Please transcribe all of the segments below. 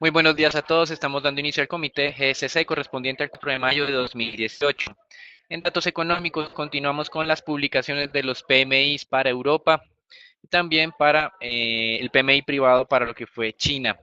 Muy buenos días a todos. Estamos dando inicio al comité GSC correspondiente al 4 de mayo de 2018. En datos económicos, continuamos con las publicaciones de los PMIs para Europa y también para el PMI privado para lo que fue China.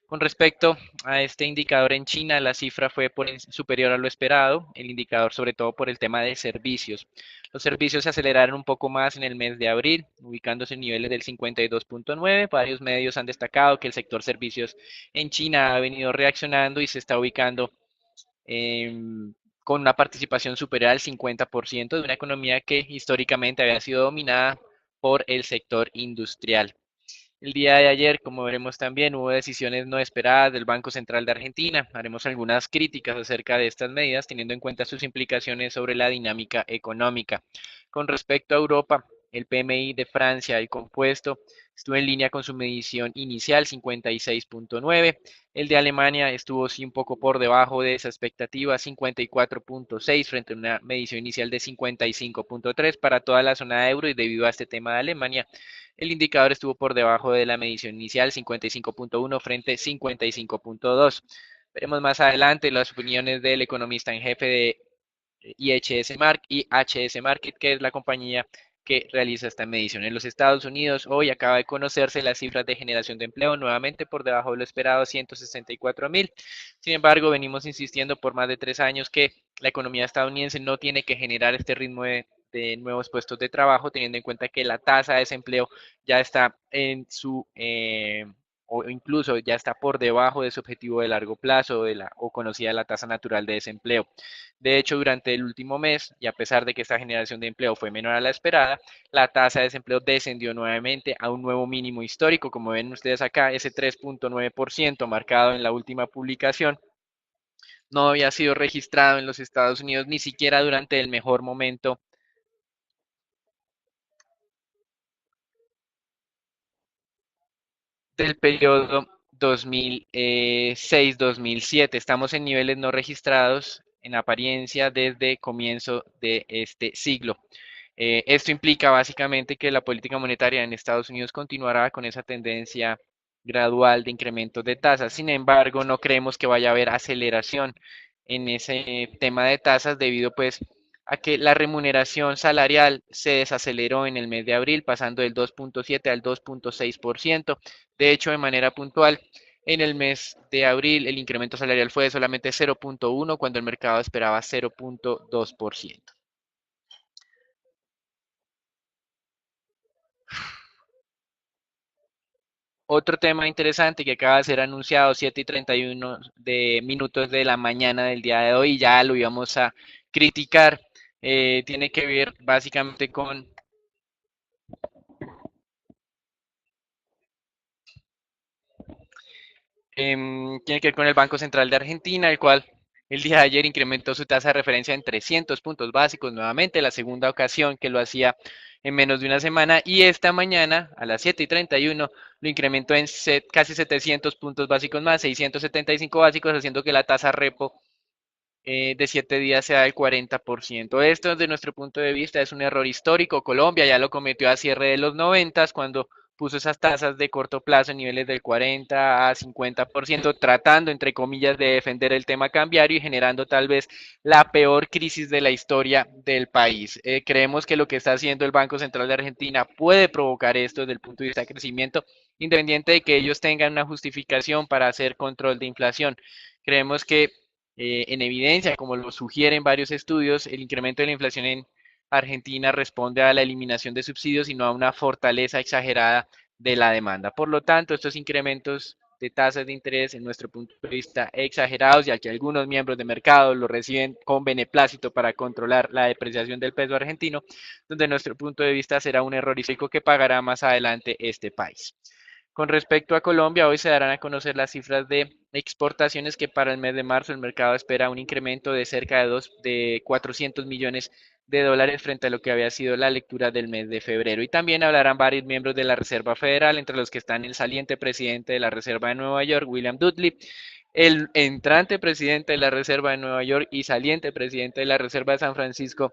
Con respecto a este indicador en China, la cifra fue superior a lo esperado, el indicador sobre todo por el tema de servicios. Los servicios se aceleraron un poco más en el mes de abril, ubicándose en niveles del 52.9. Varios medios han destacado que el sector servicios en China ha venido reaccionando y se está ubicando con una participación superior al 50% de una economía que históricamente había sido dominada por el sector industrial. El día de ayer, como veremos también, hubo decisiones no esperadas del Banco Central de Argentina. Haremos algunas críticas acerca de estas medidas, teniendo en cuenta sus implicaciones sobre la dinámica económica. Con respecto a Europa, el PMI de Francia, el compuesto, estuvo en línea con su medición inicial, 56.9. El de Alemania estuvo sí un poco por debajo de esa expectativa, 54.6 frente a una medición inicial de 55.3 para toda la zona euro, y debido a este tema de Alemania, el indicador estuvo por debajo de la medición inicial, 55.1 frente a 55.2. Veremos más adelante las opiniones del economista en jefe de IHS Market, que es la compañía que realiza esta medición. En los Estados Unidos, hoy acaba de conocerse las cifras de generación de empleo, nuevamente por debajo de lo esperado, 164.000. Sin embargo, venimos insistiendo por más de 3 años que la economía estadounidense no tiene que generar este ritmo de nuevos puestos de trabajo, teniendo en cuenta que la tasa de desempleo ya está en su o incluso ya está por debajo de su objetivo de largo plazo o conocida la tasa natural de desempleo. De hecho, durante el último mes, y a pesar de que esta generación de empleo fue menor a la esperada, la tasa de desempleo descendió nuevamente a un nuevo mínimo histórico. Como ven ustedes acá, ese 3.9% marcado en la última publicación no había sido registrado en los Estados Unidos ni siquiera durante el mejor momento del periodo 2006-2007. Estamos en niveles no registrados en apariencia desde comienzo de este siglo. Esto implica básicamente que la política monetaria en Estados Unidos continuará con esa tendencia gradual de incremento de tasas. Sin embargo, no creemos que vaya a haber aceleración en ese tema de tasas debido pues a que la remuneración salarial se desaceleró en el mes de abril, pasando del 2.7 al 2.6%. De hecho, de manera puntual, en el mes de abril el incremento salarial fue de solamente 0.1 cuando el mercado esperaba 0.2%. Otro tema interesante que acaba de ser anunciado 7:31 de minutos de la mañana del día de hoy, ya lo íbamos a criticar, tiene que ver básicamente con tiene que ver con el Banco Central de Argentina, el cual el día de ayer incrementó su tasa de referencia en 300 puntos básicos nuevamente, la segunda ocasión que lo hacía en menos de una semana, y esta mañana a las 7:31 lo incrementó en casi 700 puntos básicos más, 675 básicos, haciendo que la tasa repo de 7 días sea del 40%. Esto desde nuestro punto de vista es un error histórico. Colombia ya lo cometió a cierre de los 90 cuando puso esas tasas de corto plazo en niveles del 40 a 50%, tratando, entre comillas, de defender el tema cambiario y generando tal vez la peor crisis de la historia del país. Creemos que lo que está haciendo el Banco Central de Argentina puede provocar esto desde el punto de vista de crecimiento, independiente de que ellos tengan una justificación para hacer control de inflación. Creemos que en evidencia, como lo sugieren varios estudios, el incremento de la inflación en Argentina responde a la eliminación de subsidios y no a una fortaleza exagerada de la demanda. Por lo tanto, estos incrementos de tasas de interés, en nuestro punto de vista, exagerados, ya que algunos miembros de mercado lo reciben con beneplácito para controlar la depreciación del peso argentino, donde nuestro punto de vista será un error histórico que pagará más adelante este país. Con respecto a Colombia, hoy se darán a conocer las cifras de exportaciones que para el mes de marzo el mercado espera un incremento de cerca de 400 millones de dólares frente a lo que había sido la lectura del mes de febrero. Y también hablarán varios miembros de la Reserva Federal, entre los que están el saliente presidente de la Reserva de Nueva York, William Dudley, el entrante presidente de la Reserva de Nueva York y saliente presidente de la Reserva de San Francisco,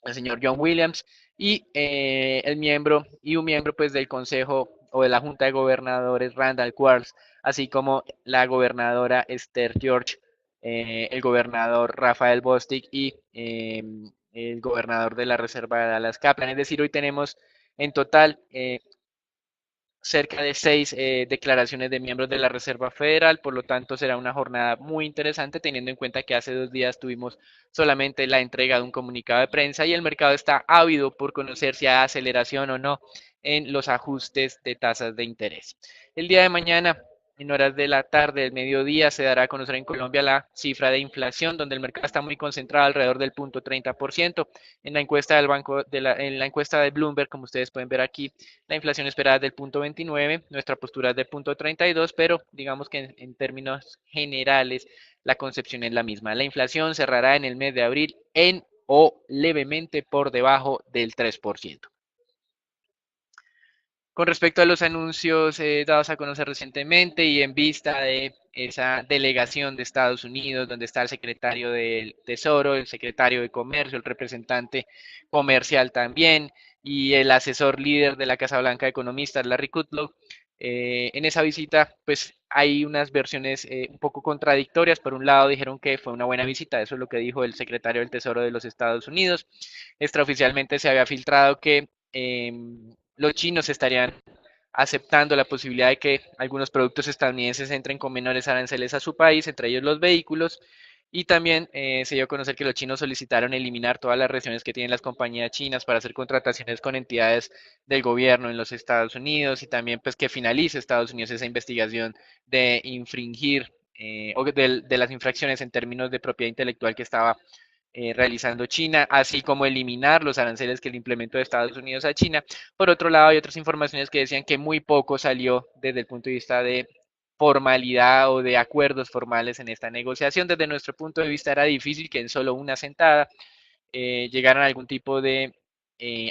el señor John Williams, y un miembro pues del Consejo o de la Junta de Gobernadores Randall Quarles, así como la gobernadora Esther George, el gobernador Rafael Bostic y el gobernador de la Reserva de Dallas Kaplan. Es decir, hoy tenemos en total cerca de 6 declaraciones de miembros de la Reserva Federal, por lo tanto será una jornada muy interesante teniendo en cuenta que hace 2 días tuvimos solamente la entrega de un comunicado de prensa y el mercado está ávido por conocer si hay aceleración o no en los ajustes de tasas de interés. El día de mañana, en horas de la tarde, del mediodía, se dará a conocer en Colombia la cifra de inflación, donde el mercado está muy concentrado alrededor del punto 30%. En la encuesta del banco, en la encuesta de Bloomberg, como ustedes pueden ver aquí, la inflación esperada es del punto 29, nuestra postura es del punto 32, pero digamos que en términos generales la concepción es la misma. La inflación cerrará en el mes de abril en o levemente por debajo del 3%. Con respecto a los anuncios dados a conocer recientemente y en vista de esa delegación de Estados Unidos, donde está el secretario del Tesoro, el secretario de Comercio, el representante comercial también y el asesor líder de la Casa Blanca de Economistas, Larry Kudlow, en esa visita, pues hay unas versiones un poco contradictorias. Por un lado, dijeron que fue una buena visita, eso es lo que dijo el secretario del Tesoro de los Estados Unidos. Extraoficialmente se había filtrado que los chinos estarían aceptando la posibilidad de que algunos productos estadounidenses entren con menores aranceles a su país, entre ellos los vehículos, y también se dio a conocer que los chinos solicitaron eliminar todas las restricciones que tienen las compañías chinas para hacer contrataciones con entidades del gobierno en los Estados Unidos y también pues que finalice Estados Unidos esa investigación de infringir o de las infracciones en términos de propiedad intelectual que estaba realizando China, así como eliminar los aranceles que le implementó Estados Unidos a China. Por otro lado, hay otras informaciones que decían que muy poco salió desde el punto de vista de formalidad o de acuerdos formales en esta negociación. Desde nuestro punto de vista era difícil que en solo una sentada llegaran a algún tipo de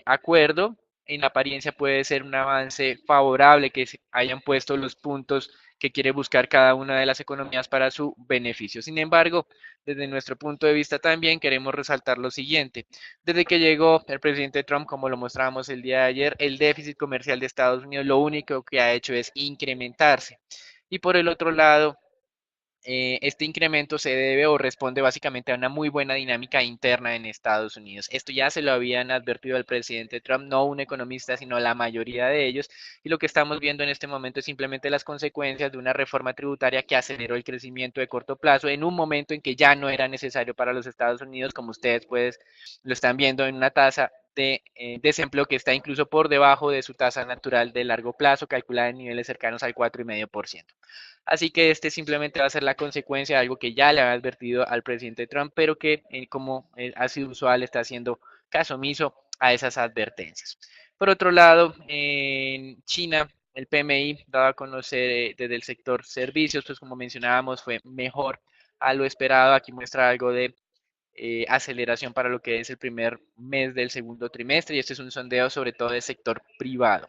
acuerdo. En apariencia puede ser un avance favorable que se hayan puesto los puntos que quiere buscar cada una de las economías para su beneficio. Sin embargo, desde nuestro punto de vista también queremos resaltar lo siguiente. Desde que llegó el presidente Trump, como lo mostramos el día de ayer, el déficit comercial de Estados Unidos lo único que ha hecho es incrementarse. Y por el otro lado, este incremento se debe o responde básicamente a una muy buena dinámica interna en Estados Unidos. Esto ya se lo habían advertido al presidente Trump, no un economista, sino la mayoría de ellos. Y lo que estamos viendo en este momento es simplemente las consecuencias de una reforma tributaria que aceleró el crecimiento de corto plazo en un momento en que ya no era necesario para los Estados Unidos, como ustedes pues lo están viendo en una tasa de desempleo que está incluso por debajo de su tasa natural de largo plazo, calculada en niveles cercanos al 4,5%. Así que este simplemente va a ser la consecuencia de algo que ya le había advertido al presidente Trump, pero que, como ha sido usual, está haciendo caso omiso a esas advertencias. Por otro lado, en China, el PMI dado a conocer desde el sector servicios, pues como mencionábamos, fue mejor a lo esperado. Aquí muestra algo de aceleración para lo que es el primer mes del segundo trimestre y este es un sondeo sobre todo del sector privado.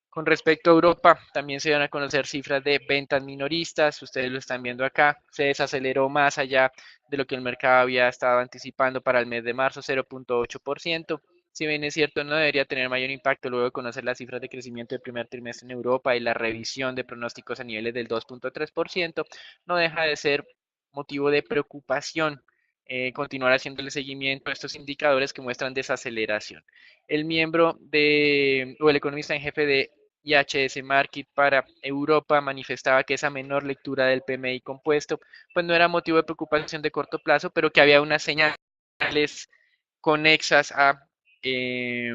Con respecto a Europa, también se van a conocer cifras de ventas minoristas, ustedes lo están viendo acá, se desaceleró más allá de lo que el mercado había estado anticipando para el mes de marzo, 0,8%. Si bien es cierto, no debería tener mayor impacto luego de conocer las cifras de crecimiento del primer trimestre en Europa y la revisión de pronósticos a niveles del 2,3%, no deja de ser motivo de preocupación continuar haciéndole seguimiento a estos indicadores que muestran desaceleración. El miembro o el economista en jefe de IHS Markit para Europa manifestaba que esa menor lectura del PMI compuesto pues no era motivo de preocupación de corto plazo, pero que había unas señales conexas a eh,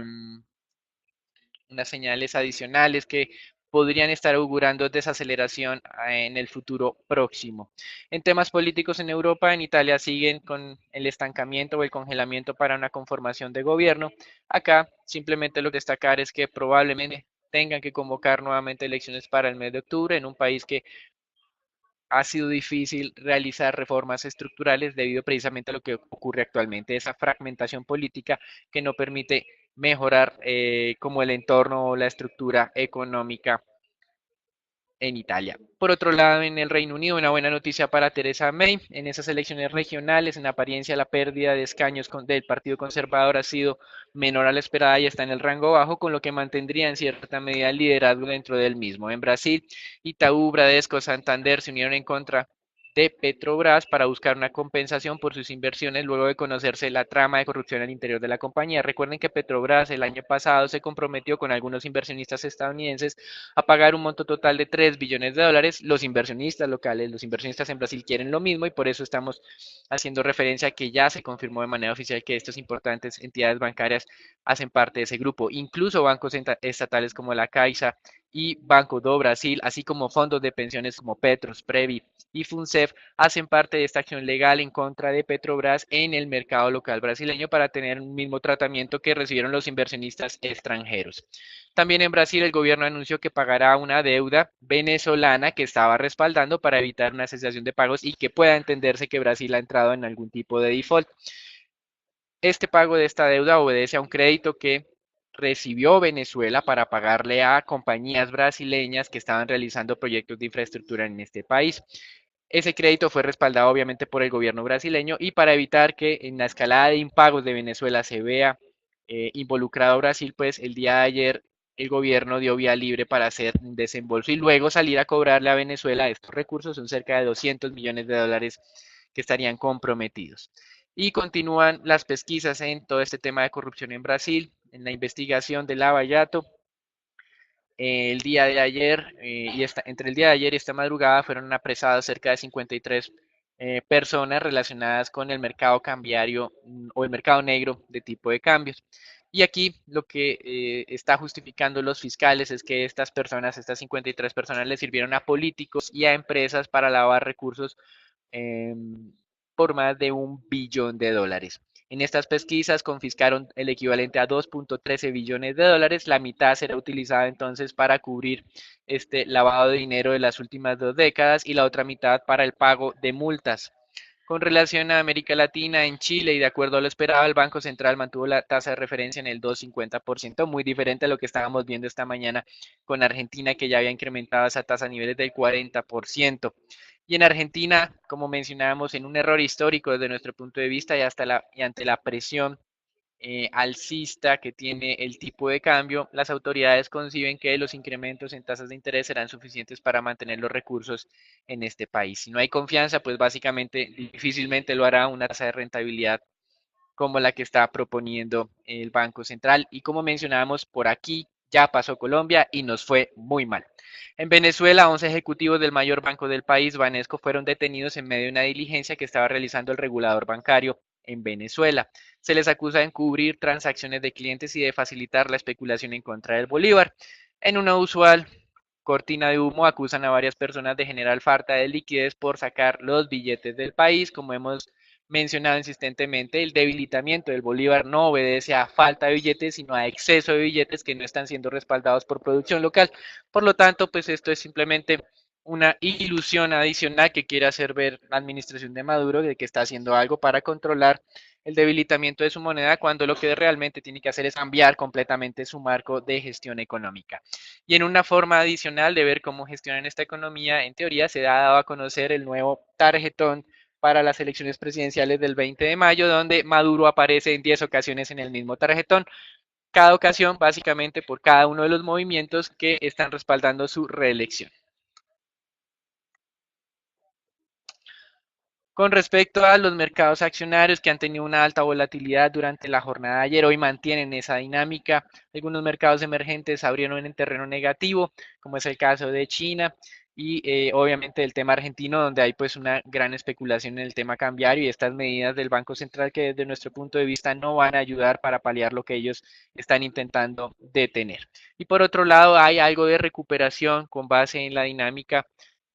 unas señales adicionales que podrían estar augurando desaceleración en el futuro próximo. En temas políticos en Europa, en Italia siguen con el estancamiento o el congelamiento para una conformación de gobierno. Acá simplemente lo que destacar es que probablemente tengan que convocar nuevamente elecciones para el mes de octubre en un país que ha sido difícil realizar reformas estructurales debido precisamente a lo que ocurre actualmente, esa fragmentación política que no permite mejorar como el entorno o la estructura económica en Italia. Por otro lado, en el Reino Unido, una buena noticia para Theresa May. En esas elecciones regionales, en apariencia, la pérdida de escaños del Partido Conservador ha sido menor a la esperada y está en el rango bajo, con lo que mantendría en cierta medida el liderazgo dentro del mismo. En Brasil, Itaú, Bradesco, Santander se unieron en contra de Petrobras para buscar una compensación por sus inversiones luego de conocerse la trama de corrupción al interior de la compañía. Recuerden que Petrobras el año pasado se comprometió con algunos inversionistas estadounidenses a pagar un monto total de 3 billones de dólares. Los inversionistas locales, los inversionistas en Brasil quieren lo mismo y por eso estamos haciendo referencia a que ya se confirmó de manera oficial que estas importantes entidades bancarias hacen parte de ese grupo. Incluso bancos estatales como la Caixa y Banco do Brasil, así como fondos de pensiones como Petros, Previ y FUNCEF, hacen parte de esta acción legal en contra de Petrobras en el mercado local brasileño para tener un mismo tratamiento que recibieron los inversionistas extranjeros. También en Brasil el gobierno anunció que pagará una deuda venezolana que estaba respaldando para evitar una cesación de pagos y que pueda entenderse que Brasil ha entrado en algún tipo de default. Este pago de esta deuda obedece a un crédito que recibió Venezuela para pagarle a compañías brasileñas que estaban realizando proyectos de infraestructura en este país. Ese crédito fue respaldado obviamente por el gobierno brasileño y para evitar que en la escalada de impagos de Venezuela se vea involucrado Brasil, pues el día de ayer el gobierno dio vía libre para hacer un desembolso y luego salir a cobrarle a Venezuela estos recursos. Son cerca de 200 millones de dólares que estarían comprometidos. Y continúan las pesquisas en todo este tema de corrupción en Brasil, en la investigación de Lava Jato. El día de ayer entre el día de ayer y esta madrugada fueron apresadas cerca de 53 personas relacionadas con el mercado cambiario o el mercado negro de tipo de cambios. Y aquí lo que está justificando los fiscales es que estas personas, estas 53 personas, le sirvieron a políticos y a empresas para lavar recursos eh, por más de 1 billón de dólares. En estas pesquisas confiscaron el equivalente a 2.13 billones de dólares. La mitad será utilizada entonces para cubrir este lavado de dinero de las últimas 2 décadas y la otra mitad para el pago de multas. Con relación a América Latina, en Chile, y de acuerdo a lo esperado, el Banco Central mantuvo la tasa de referencia en el 2,50%, muy diferente a lo que estábamos viendo esta mañana con Argentina, que ya había incrementado esa tasa a niveles del 40%. Y en Argentina, como mencionábamos, en un error histórico desde nuestro punto de vista y ante la presión alcista que tiene el tipo de cambio, las autoridades conciben que los incrementos en tasas de interés serán suficientes para mantener los recursos en este país. Si no hay confianza, pues básicamente difícilmente lo hará una tasa de rentabilidad como la que está proponiendo el Banco Central. Y como mencionábamos, por aquí ya pasó Colombia y nos fue muy mal. En Venezuela, 11 ejecutivos del mayor banco del país, Banesco, fueron detenidos en medio de una diligencia que estaba realizando el regulador bancario en Venezuela. Se les acusa de encubrir transacciones de clientes y de facilitar la especulación en contra del bolívar. En una usual cortina de humo, acusan a varias personas de generar falta de liquidez por sacar los billetes del país. Como hemos mencionado insistentemente, el debilitamiento del bolívar no obedece a falta de billetes, sino a exceso de billetes que no están siendo respaldados por producción local. Por lo tanto, pues esto es simplemente una ilusión adicional que quiere hacer ver la administración de Maduro de que está haciendo algo para controlar el debilitamiento de su moneda, cuando lo que realmente tiene que hacer es cambiar completamente su marco de gestión económica. Y en una forma adicional de ver cómo gestionan esta economía, en teoría se ha dado a conocer el nuevo tarjetón para las elecciones presidenciales del 20 de mayo, donde Maduro aparece en 10 ocasiones en el mismo tarjetón, cada ocasión básicamente por cada uno de los movimientos que están respaldando su reelección. Con respecto a los mercados accionarios que han tenido una alta volatilidad durante la jornada de ayer, hoy mantienen esa dinámica. Algunos mercados emergentes abrieron en terreno negativo, como es el caso de China y obviamente el tema argentino, donde hay pues una gran especulación en el tema cambiario y estas medidas del Banco Central que desde nuestro punto de vista no van a ayudar para paliar lo que ellos están intentando detener. Y por otro lado, hay algo de recuperación con base en la dinámica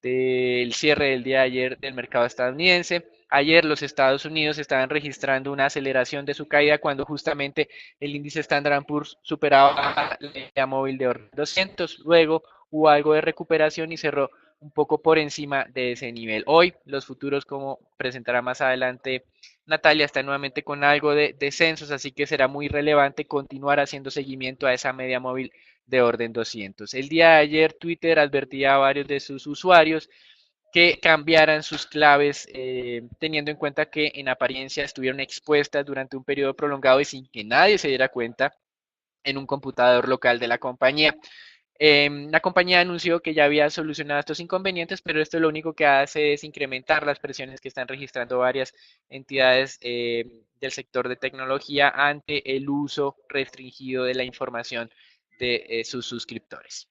del cierre del día de ayer del mercado estadounidense. Ayer los Estados Unidos estaban registrando una aceleración de su caída cuando justamente el índice Standard Poor's superaba la media móvil de 200. Luego hubo algo de recuperación y cerró un poco por encima de ese nivel. Hoy los futuros, como presentará más adelante Natalia, están nuevamente con algo de descensos, así que será muy relevante continuar haciendo seguimiento a esa media móvil de orden 200. El día de ayer Twitter advertía a varios de sus usuarios que cambiaran sus claves teniendo en cuenta que en apariencia estuvieron expuestas durante un periodo prolongado y sin que nadie se diera cuenta en un computador local de la compañía. La compañía anunció que ya había solucionado estos inconvenientes, pero esto lo único que hace es incrementar las presiones que están registrando varias entidades del sector de tecnología ante el uso restringido de la información de sus suscriptores.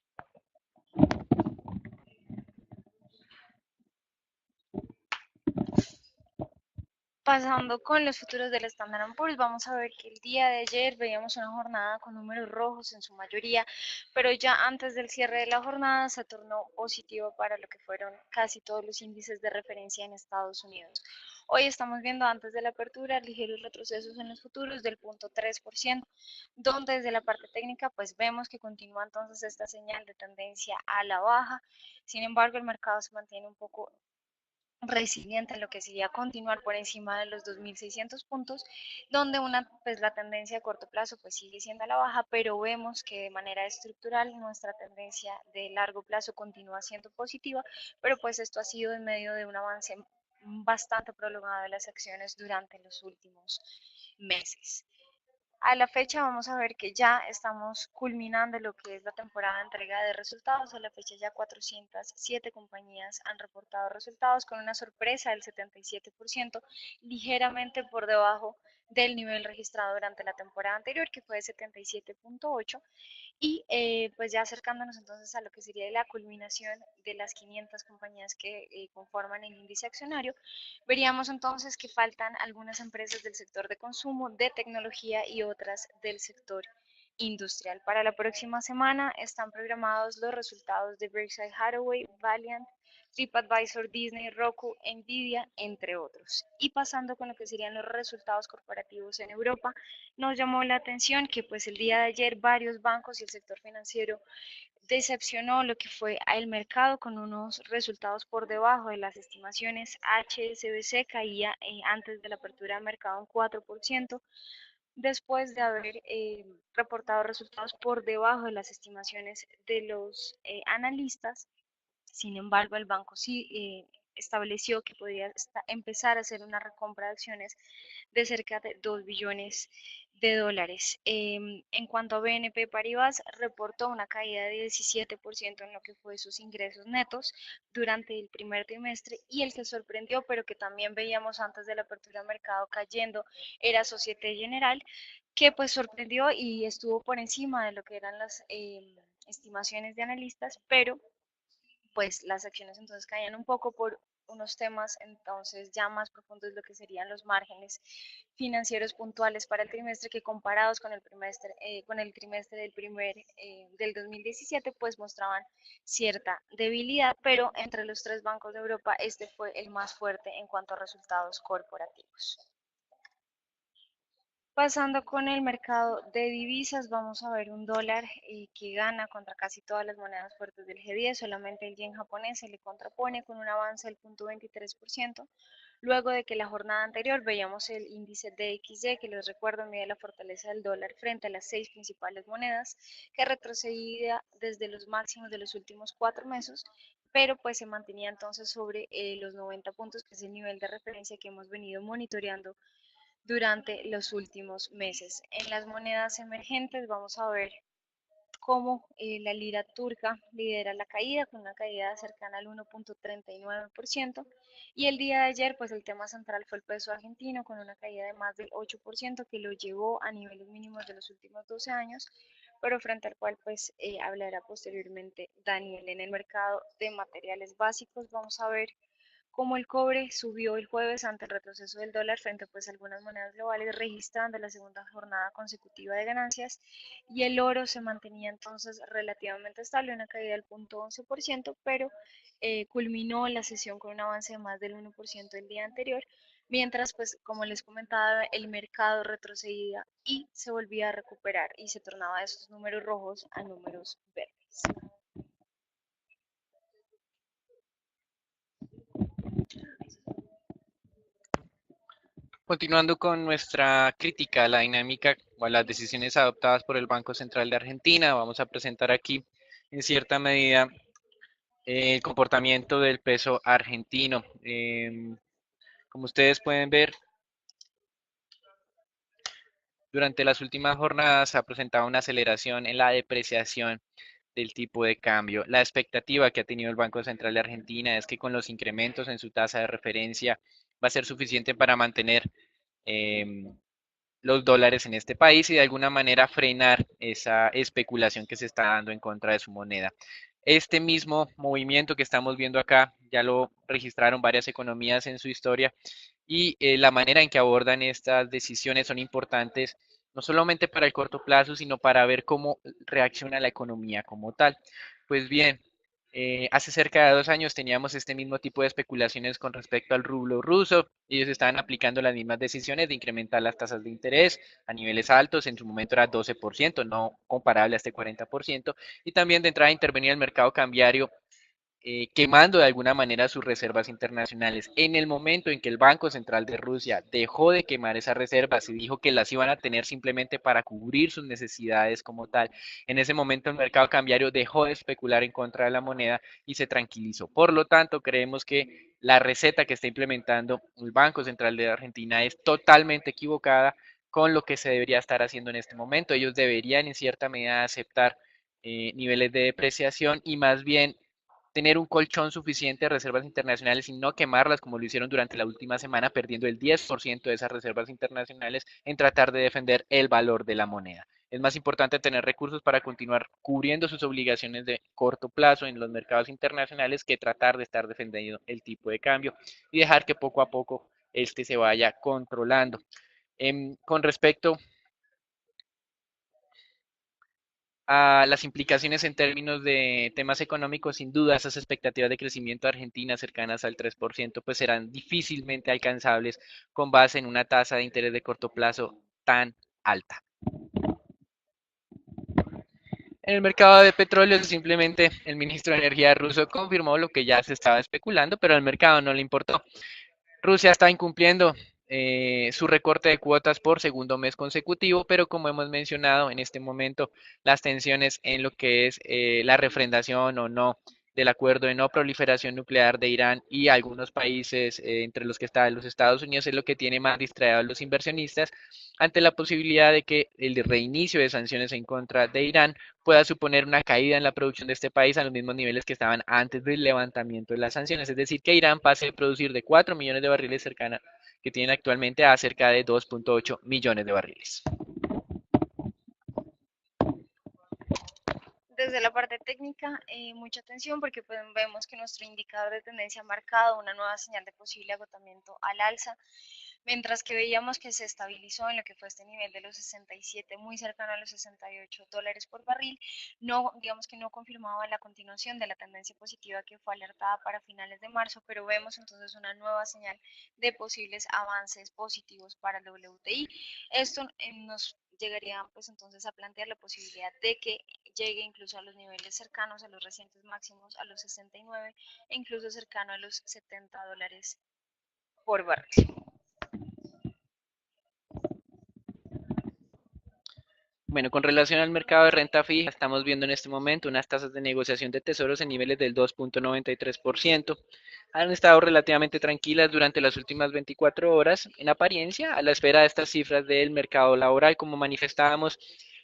Pasando con los futuros del Standard Poor's, vamos a ver que el día de ayer veíamos una jornada con números rojos en su mayoría, pero ya antes del cierre de la jornada se tornó positivo para lo que fueron casi todos los índices de referencia en Estados Unidos. Hoy estamos viendo antes de la apertura ligeros retrocesos en los futuros del 0.3%, donde desde la parte técnica pues vemos que continúa entonces esta señal de tendencia a la baja. Sin embargo, el mercado se mantiene un poco resiliente en lo que sería continuar por encima de los 2.600 puntos, donde pues la tendencia a corto plazo pues sigue siendo a la baja, pero vemos que de manera estructural nuestra tendencia de largo plazo continúa siendo positiva, pero pues esto ha sido en medio de un avance bastante prolongado de las acciones durante los últimos meses. A la fecha vamos a ver que ya estamos culminando lo que es la temporada de entrega de resultados. A la fecha ya 407 compañías han reportado resultados con una sorpresa del 77%, ligeramente por debajo del nivel registrado durante la temporada anterior, que fue de 77.8, y pues ya acercándonos entonces a lo que sería la culminación de las 500 compañías que conforman el índice accionario, veríamos entonces que faltan algunas empresas del sector de consumo, de tecnología y otras del sector industrial. Para la próxima semana están programados los resultados de Berkshire Hathaway, Valiant, TripAdvisor, Disney, Roku, Nvidia, entre otros. Y pasando con lo que serían los resultados corporativos en Europa, nos llamó la atención que pues el día de ayer varios bancos y el sector financiero decepcionó lo que fue el mercado con unos resultados por debajo de las estimaciones. HSBC caía antes de la apertura del mercado un 4%, después de haber reportado resultados por debajo de las estimaciones de los analistas. Sin embargo, el banco sí estableció que podría empezar a hacer una recompra de acciones de cerca de 2 billones de dólares. En cuanto a BNP Paribas, reportó una caída de 17% en lo que fue sus ingresos netos durante el primer trimestre, y el que sorprendió, pero que también veíamos antes de la apertura del mercado cayendo, era Societe General, que pues sorprendió y estuvo por encima de lo que eran las estimaciones de analistas, pero pues las acciones entonces caían un poco por unos temas entonces ya más profundos, lo que serían los márgenes financieros puntuales para el trimestre, que comparados con el trimestre del 2017 pues mostraban cierta debilidad, pero entre los tres bancos de Europa este fue el más fuerte en cuanto a resultados corporativos. Pasando con el mercado de divisas, vamos a ver un dólar que gana contra casi todas las monedas fuertes del G10, solamente el yen japonés se le contrapone con un avance del 0.23%, luego de que la jornada anterior veíamos el índice DXY, que les recuerdo mide la fortaleza del dólar frente a las 6 principales monedas, que retrocedía desde los máximos de los últimos 4 meses, pero pues se mantenía entonces sobre los 90 puntos, que es el nivel de referencia que hemos venido monitoreando durante los últimos meses. En las monedas emergentes vamos a ver cómo la lira turca lidera la caída con una caída cercana al 1.39%, y el día de ayer pues el tema central fue el peso argentino con una caída de más del 8% que lo llevó a niveles mínimos de los últimos 12 años, pero frente al cual pues hablará posteriormente Daniel. En el mercado de materiales básicos vamos a ver como el cobre subió el jueves ante el retroceso del dólar frente pues, a algunas monedas globales, registrando la segunda jornada consecutiva de ganancias, y el oro se mantenía entonces relativamente estable, una caída del 0.11%, pero culminó la sesión con un avance de más del 1% el día anterior, mientras pues como les comentaba el mercado retrocedía y se volvía a recuperar y se tornaba de esos números rojos a números verdes. Continuando con nuestra crítica a la dinámica o a las decisiones adoptadas por el Banco Central de Argentina. Vamos a presentar aquí, en cierta medida, el comportamiento del peso argentino. Como ustedes pueden ver, durante las últimas jornadas se ha presentado una aceleración en la depreciación del tipo de cambio. La expectativa que ha tenido el Banco Central de Argentina es que con los incrementos en su tasa de referencia va a ser suficiente para mantener eh, los dólares en este país y de alguna manera frenar esa especulación que se está dando en contra de su moneda. Este mismo movimiento que estamos viendo acá ya lo registraron varias economías en su historia y la manera en que abordan estas decisiones son importantes no solamente para el corto plazo, sino para ver cómo reacciona la economía como tal. Pues bien, hace cerca de 2 años teníamos este mismo tipo de especulaciones con respecto al rublo ruso. Ellos estaban aplicando las mismas decisiones de incrementar las tasas de interés a niveles altos, en su momento era 12%, no comparable a este 40%, y también de entrada a intervenir el mercado cambiario quemando de alguna manera sus reservas internacionales. En el momento en que el Banco Central de Rusia dejó de quemar esas reservas y dijo que las iban a tener simplemente para cubrir sus necesidades como tal, en ese momento el mercado cambiario dejó de especular en contra de la moneda y se tranquilizó. Por lo tanto, creemos que la receta que está implementando el Banco Central de Argentina es totalmente equivocada con lo que se debería estar haciendo en este momento. Ellos deberían en cierta medida aceptar niveles de depreciación y más bien tener un colchón suficiente de reservas internacionales y no quemarlas como lo hicieron durante la última semana, perdiendo el 10% de esas reservas internacionales en tratar de defender el valor de la moneda. Es más importante tener recursos para continuar cubriendo sus obligaciones de corto plazo en los mercados internacionales que tratar de estar defendiendo el tipo de cambio y dejar que poco a poco este se vaya controlando. Con respecto a las implicaciones en términos de temas económicos, sin duda esas expectativas de crecimiento de Argentina cercanas al 3%, pues serán difícilmente alcanzables con base en una tasa de interés de corto plazo tan alta. En el mercado de petróleo, simplemente el ministro de Energía ruso confirmó lo que ya se estaba especulando, pero al mercado no le importó. Rusia está incumpliendo su recorte de cuotas por segundo mes consecutivo, pero como hemos mencionado en este momento, las tensiones en lo que es la refrendación o no del acuerdo de no proliferación nuclear de Irán y algunos países, entre los que están los Estados Unidos, es lo que tiene más distraído a los inversionistas ante la posibilidad de que el reinicio de sanciones en contra de Irán pueda suponer una caída en la producción de este país a los mismos niveles que estaban antes del levantamiento de las sanciones. Es decir, que Irán pase de producir de 4 millones de barriles cercana que tiene actualmente a cerca de 2.8 millones de barriles. Desde la parte técnica, mucha atención porque pues, vemos que nuestro indicador de tendencia ha marcado una nueva señal de posible agotamiento al alza, mientras que veíamos que se estabilizó en lo que fue este nivel de los 67, muy cercano a los $68 por barril. No, digamos que no confirmaba la continuación de la tendencia positiva que fue alertada para finales de marzo, pero vemos entonces una nueva señal de posibles avances positivos para el WTI. Esto nos llegaría pues entonces a plantear la posibilidad de que llegue incluso a los niveles cercanos a los recientes máximos, a los 69 e incluso cercano a los $70 por barril. Bueno, con relación al mercado de renta fija, estamos viendo en este momento unas tasas de negociación de tesoros en niveles del 2.93%. Han estado relativamente tranquilas durante las últimas 24 horas, en apariencia, a la espera de estas cifras del mercado laboral. Como manifestábamos,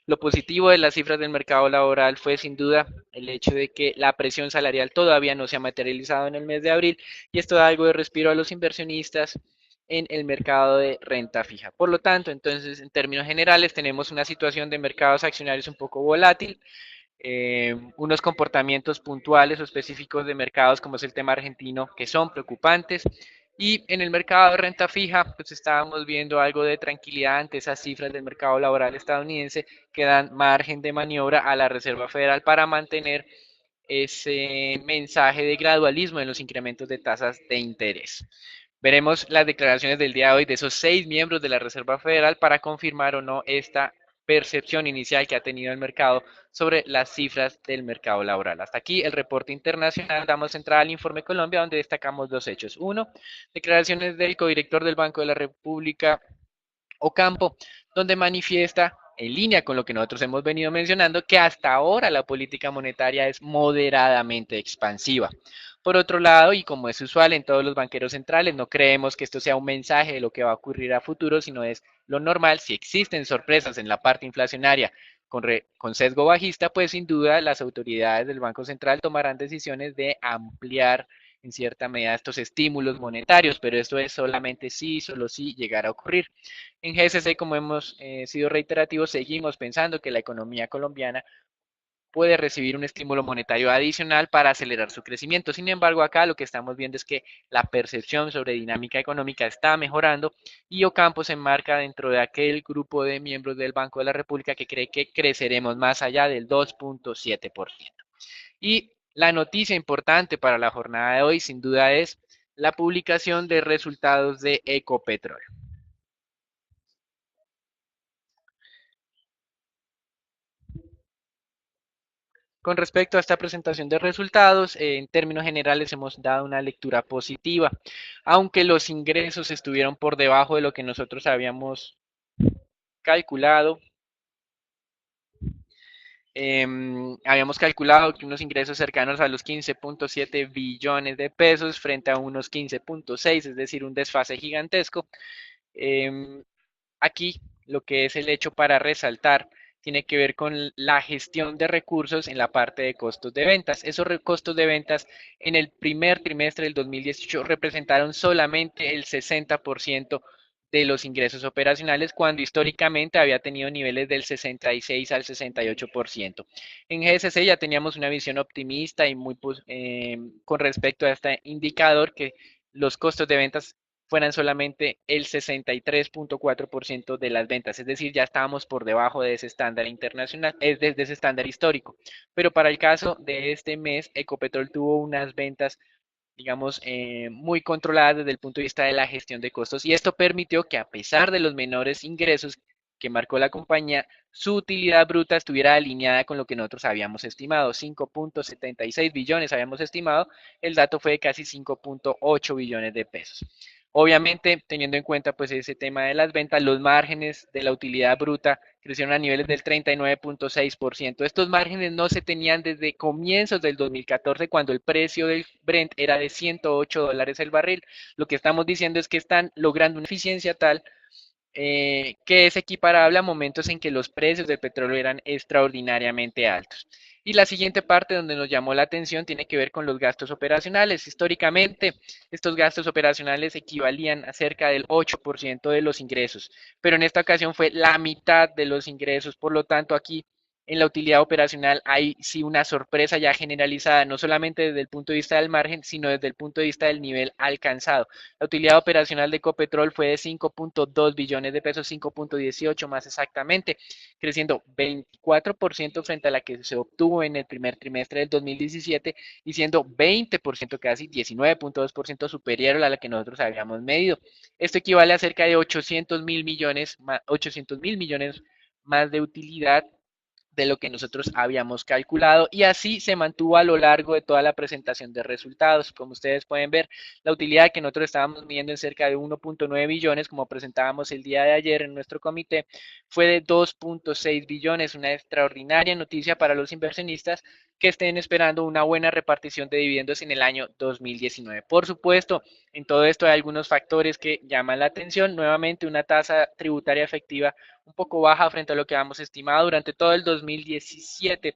lo positivo de las cifras del mercado laboral fue sin duda el hecho de que la presión salarial todavía no se ha materializado en el mes de abril y esto da algo de respiro a los inversionistas en el mercado de renta fija. Por lo tanto, entonces, en términos generales, tenemos una situación de mercados accionarios un poco volátil, unos comportamientos puntuales o específicos de mercados como es el tema argentino que son preocupantes y en el mercado de renta fija pues estábamos viendo algo de tranquilidad ante esas cifras del mercado laboral estadounidense que dan margen de maniobra a la Reserva Federal para mantener ese mensaje de gradualismo en los incrementos de tasas de interés. Veremos las declaraciones del día de hoy de esos 6 miembros de la Reserva Federal para confirmar o no esta percepción inicial que ha tenido el mercado sobre las cifras del mercado laboral. Hasta aquí el reporte internacional. Damos entrada al informe Colombia, donde destacamos dos hechos. Uno, declaraciones del codirector del Banco de la República, Ocampo, donde manifiesta en línea con lo que nosotros hemos venido mencionando, que hasta ahora la política monetaria es moderadamente expansiva. Por otro lado, y como es usual en todos los banqueros centrales, no creemos que esto sea un mensaje de lo que va a ocurrir a futuro, sino es lo normal. Si existen sorpresas en la parte inflacionaria con sesgo bajista, pues sin duda las autoridades del Banco Central tomarán decisiones de ampliar en cierta medida estos estímulos monetarios, pero esto es solamente si, solo si llegara a ocurrir. En GSC, como hemos sido reiterativos, seguimos pensando que la economía colombiana puede recibir un estímulo monetario adicional para acelerar su crecimiento. Sin embargo, acá lo que estamos viendo es que la percepción sobre dinámica económica está mejorando y Ocampo se enmarca dentro de aquel grupo de miembros del Banco de la República que cree que creceremos más allá del 2.7%. Y la noticia importante para la jornada de hoy, sin duda, es la publicación de resultados de Ecopetrol. Con respecto a esta presentación de resultados, en términos generales hemos dado una lectura positiva, aunque los ingresos estuvieron por debajo de lo que nosotros habíamos calculado. Habíamos calculado que unos ingresos cercanos a los 15.7 billones de pesos frente a unos 15.6, es decir, un desfase gigantesco. Eh, Aquí lo que es el hecho para resaltar tiene que ver con la gestión de recursos en la parte de costos de ventas. Esos costos de ventas en el primer trimestre del 2018 representaron solamente el 60% de los ingresos operacionales, cuando históricamente había tenido niveles del 66 al 68%. En GSC ya teníamos una visión optimista y muy con respecto a este indicador, que los costos de ventas fueran solamente el 63.4% de las ventas, es decir, ya estábamos por debajo de ese estándar internacional, es de ese estándar histórico. Pero para el caso de este mes, Ecopetrol tuvo unas ventas, digamos, muy controladas desde el punto de vista de la gestión de costos, y esto permitió que, a pesar de los menores ingresos que marcó la compañía, su utilidad bruta estuviera alineada con lo que nosotros habíamos estimado. 5.76 billones habíamos estimado, el dato fue de casi 5.8 billones de pesos. Obviamente, teniendo en cuenta pues ese tema de las ventas, los márgenes de la utilidad bruta crecieron a niveles del 39.6%. Estos márgenes no se tenían desde comienzos del 2014, cuando el precio del Brent era de $108 el barril. Lo que estamos diciendo es que están logrando una eficiencia tal que es equiparable a momentos en que los precios del petróleo eran extraordinariamente altos. Y la siguiente parte donde nos llamó la atención tiene que ver con los gastos operacionales. Históricamente, estos gastos operacionales equivalían a cerca del 8% de los ingresos, pero en esta ocasión fue la mitad de los ingresos. Por lo tanto, aquí en la utilidad operacional hay sí una sorpresa ya generalizada, no solamente desde el punto de vista del margen, sino desde el punto de vista del nivel alcanzado. La utilidad operacional de Ecopetrol fue de 5.2 billones de pesos, 5.18 más exactamente, creciendo 24% frente a la que se obtuvo en el primer trimestre del 2017 y siendo 20%, casi 19.2% superior a la que nosotros habíamos medido. Esto equivale a cerca de 800.000 millones más de utilidad de lo que nosotros habíamos calculado, y así se mantuvo a lo largo de toda la presentación de resultados. Como ustedes pueden ver, la utilidad que nosotros estábamos midiendo en cerca de 1.9 billones, como presentábamos el día de ayer en nuestro comité, fue de 2.6 billones, una extraordinaria noticia para los inversionistas que estén esperando una buena repartición de dividendos en el año 2019. Por supuesto, en todo esto hay algunos factores que llaman la atención. Nuevamente, una tasa tributaria efectiva un poco baja frente a lo que habíamos estimado durante todo el 2017,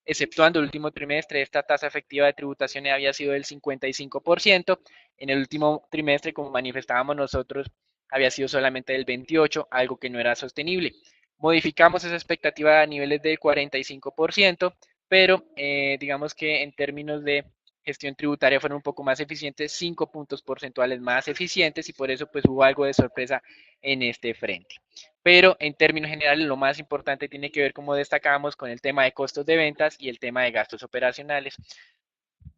exceptuando el último trimestre. Esta tasa efectiva de tributación había sido del 55%. En el último trimestre, como manifestábamos nosotros, había sido solamente del 28%, algo que no era sostenible. Modificamos esa expectativa a niveles del 45%, pero digamos que en términos de gestión tributaria fueron un poco más eficientes, 5 puntos porcentuales más eficientes, y por eso pues hubo algo de sorpresa en este frente. Pero en términos generales lo más importante tiene que ver, como destacamos, con el tema de costos de ventas y el tema de gastos operacionales.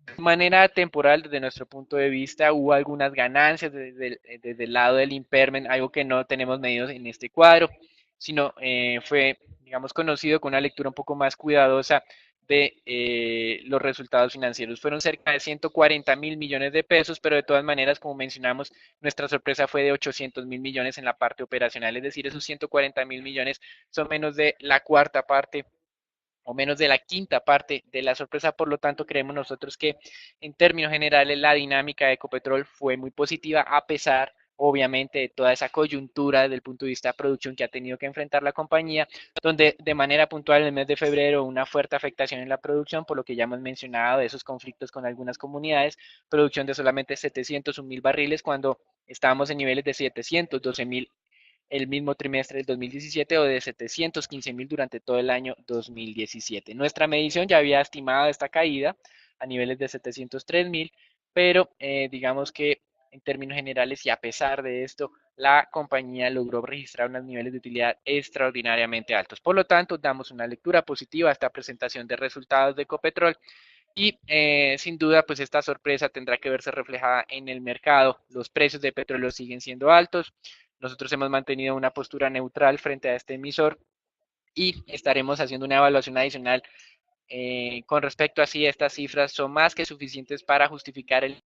De manera temporal, desde nuestro punto de vista, hubo algunas ganancias desde el lado del impairment, algo que no tenemos medidos en este cuadro, sino fue, digamos, conocido con una lectura un poco más cuidadosa de los resultados financieros. Fueron cerca de 140.000 millones de pesos, pero de todas maneras, como mencionamos, nuestra sorpresa fue de 800.000 millones en la parte operacional, es decir, esos 140.000 millones son menos de la cuarta parte o menos de la quinta parte de la sorpresa. Por lo tanto, creemos nosotros que en términos generales la dinámica de Ecopetrol fue muy positiva, a pesar obviamente de toda esa coyuntura desde el punto de vista de producción que ha tenido que enfrentar la compañía, donde de manera puntual en el mes de febrero una fuerte afectación en la producción, por lo que ya hemos mencionado de esos conflictos con algunas comunidades, producción de solamente 701.000 barriles cuando estábamos en niveles de 712.000 el mismo trimestre del 2017 o de 715.000 durante todo el año 2017. Nuestra medición ya había estimado esta caída a niveles de 703.000, pero digamos que en términos generales y a pesar de esto, la compañía logró registrar unos niveles de utilidad extraordinariamente altos. Por lo tanto, damos una lectura positiva a esta presentación de resultados de Ecopetrol y sin duda, pues esta sorpresa tendrá que verse reflejada en el mercado. Los precios de petróleo siguen siendo altos. Nosotros hemos mantenido una postura neutral frente a este emisor y estaremos haciendo una evaluación adicional con respecto a si estas cifras son más que suficientes para justificar el.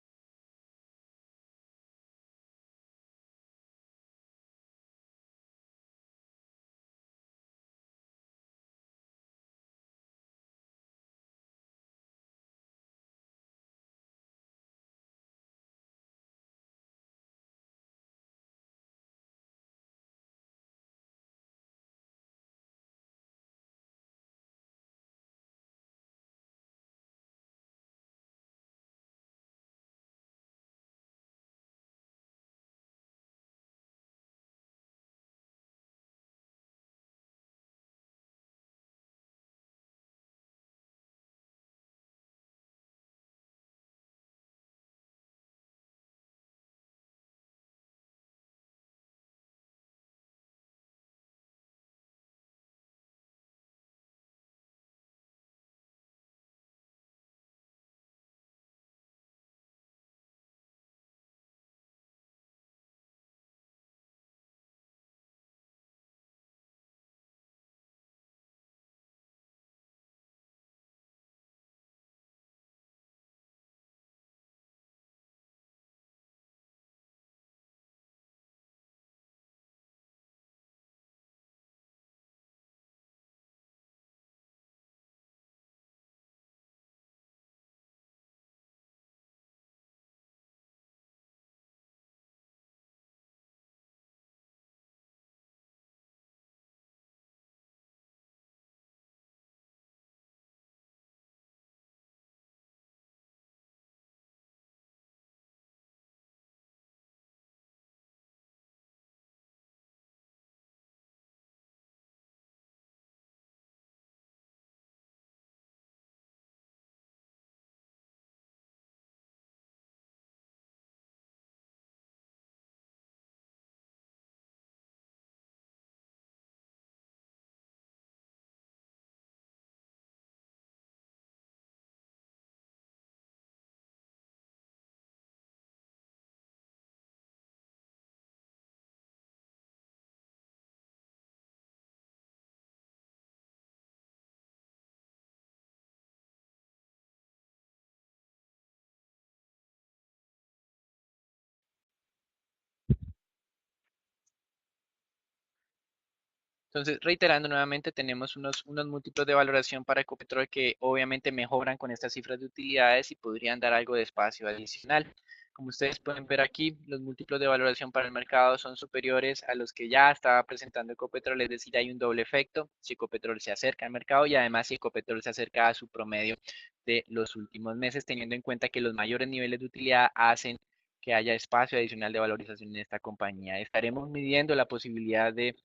Entonces, reiterando nuevamente, tenemos unos múltiplos de valoración para Ecopetrol que obviamente mejoran con estas cifras de utilidades y podrían dar algo de espacio adicional. Como ustedes pueden ver aquí, los múltiplos de valoración para el mercado son superiores a los que ya estaba presentando Ecopetrol, es decir, hay un doble efecto si Ecopetrol se acerca al mercado y además si Ecopetrol se acerca a su promedio de los últimos meses, teniendo en cuenta que los mayores niveles de utilidad hacen que haya espacio adicional de valorización en esta compañía. Estaremos midiendo la posibilidad de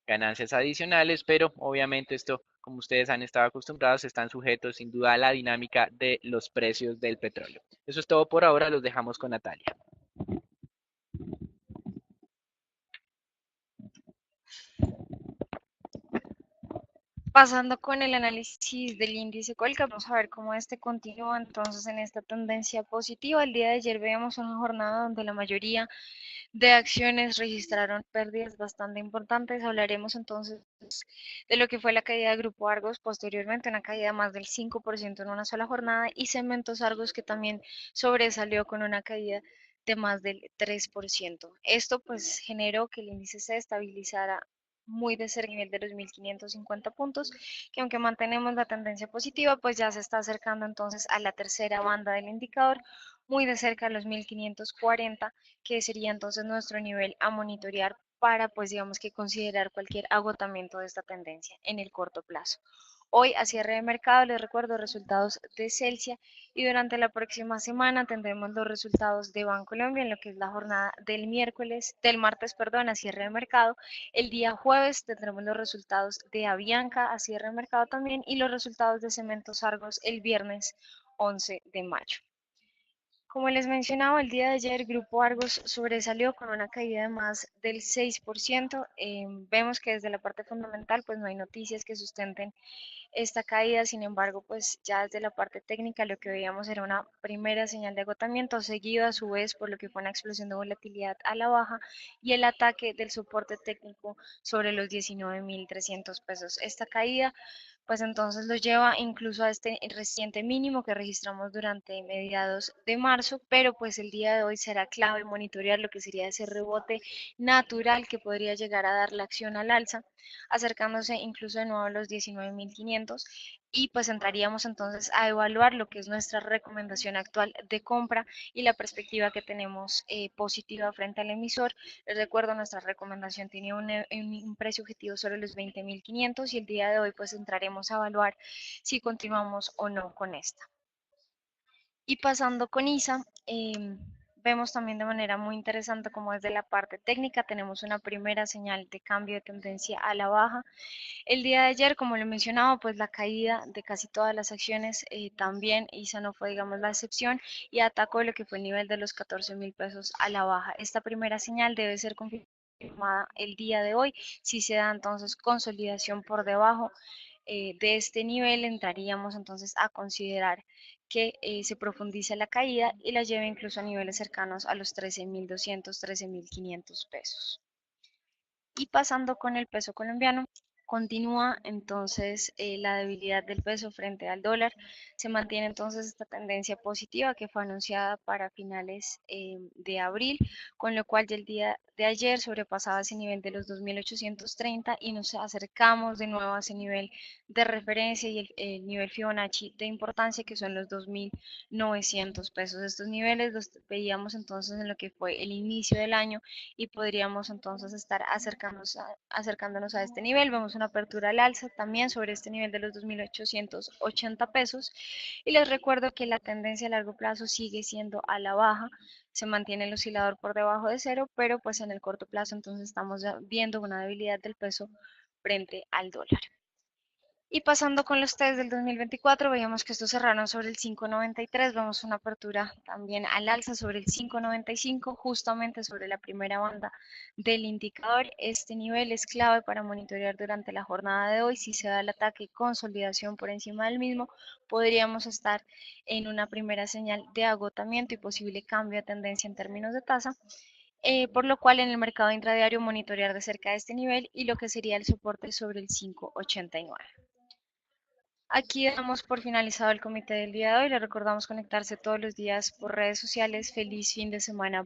ganancias adicionales, pero obviamente esto, como ustedes han estado acostumbrados, están sujetos sin duda a la dinámica de los precios del petróleo. Eso es todo por ahora, los dejamos con Natalia. Pasando con el análisis del índice Colca, vamos a ver cómo este continúa entonces en esta tendencia positiva. El día de ayer veíamos una jornada donde la mayoría de acciones registraron pérdidas bastante importantes. Hablaremos entonces de lo que fue la caída de Grupo Argos, posteriormente una caída de más del 5% en una sola jornada, y Cementos Argos, que también sobresalió con una caída de más del 3%. Esto pues generó que el índice se estabilizara muy de cerca a nivel de los 1550 puntos, que aunque mantenemos la tendencia positiva, pues ya se está acercando entonces a la tercera banda del indicador, muy de cerca a los 1540, que sería entonces nuestro nivel a monitorear para, pues digamos que considerar cualquier agotamiento de esta tendencia en el corto plazo. Hoy, a cierre de mercado, les recuerdo resultados de Celsia, y durante la próxima semana tendremos los resultados de Bancolombia en lo que es la jornada del martes, perdón, a cierre de mercado. El día jueves tendremos los resultados de Avianca a cierre de mercado también, y los resultados de Cementos Argos el viernes 11 de mayo. Como les mencionaba, el día de ayer Grupo Argos sobresalió con una caída de más del 6%. Vemos que desde la parte fundamental pues no hay noticias que sustenten esta caída. Sin embargo, pues ya desde la parte técnica lo que veíamos era una primera señal de agotamiento, seguido a su vez por lo que fue una explosión de volatilidad a la baja y el ataque del soporte técnico sobre los 19.300 pesos. Esta caída pues entonces los lleva incluso a este reciente mínimo que registramos durante mediados de marzo, pero pues el día de hoy será clave monitorear lo que sería ese rebote natural que podría llegar a dar la acción al alza, acercándose incluso de nuevo a los 19.500, y pues entraríamos entonces a evaluar lo que es nuestra recomendación actual de compra y la perspectiva que tenemos positiva frente al emisor. Les recuerdo, nuestra recomendación tiene un precio objetivo sobre los 20.500, y el día de hoy pues entraremos a evaluar si continuamos o no con esta. Y pasando con ISA, vemos también de manera muy interesante como desde la parte técnica tenemos una primera señal de cambio de tendencia a la baja. El día de ayer, como lo mencionaba, pues la caída de casi todas las acciones, también ISA no fue, digamos, la excepción, y atacó lo que fue el nivel de los 14.000 pesos a la baja. Esta primera señal debe ser confirmada el día de hoy. Si se da entonces consolidación por debajo de este nivel, entraríamos entonces a considerar que se profundice la caída y la lleve incluso a niveles cercanos a los 13.200, 13.500 pesos. Y pasando con el peso colombiano, continúa entonces la debilidad del peso frente al dólar. Se mantiene entonces esta tendencia positiva que fue anunciada para finales de abril, con lo cual ya el día de ayer sobrepasaba ese nivel de los 2.830 y nos acercamos de nuevo a ese nivel de referencia y el nivel Fibonacci de importancia, que son los 2.900 pesos. Estos niveles los veíamos entonces en lo que fue el inicio del año, y podríamos entonces estar acercándonos a este nivel. Vemos una apertura al alza también sobre este nivel de los 2.880 pesos, y les recuerdo que la tendencia a largo plazo sigue siendo a la baja. Se mantiene el oscilador por debajo de cero, pero pues en el corto plazo entonces estamos viendo una debilidad del peso frente al dólar. Y pasando con los test del 2024, veíamos que estos cerraron sobre el 5.93, vemos una apertura también al alza sobre el 5.95, justamente sobre la primera banda del indicador. Este nivel es clave para monitorear durante la jornada de hoy. Si se da el ataque y consolidación por encima del mismo, podríamos estar en una primera señal de agotamiento y posible cambio de tendencia en términos de tasa. Por lo cual en el mercado intradiario monitorear de cerca este nivel y lo que sería el soporte sobre el 5.89. Aquí damos por finalizado el comité del día de hoy. Le recordamos conectarse todos los días por redes sociales. Feliz fin de semana.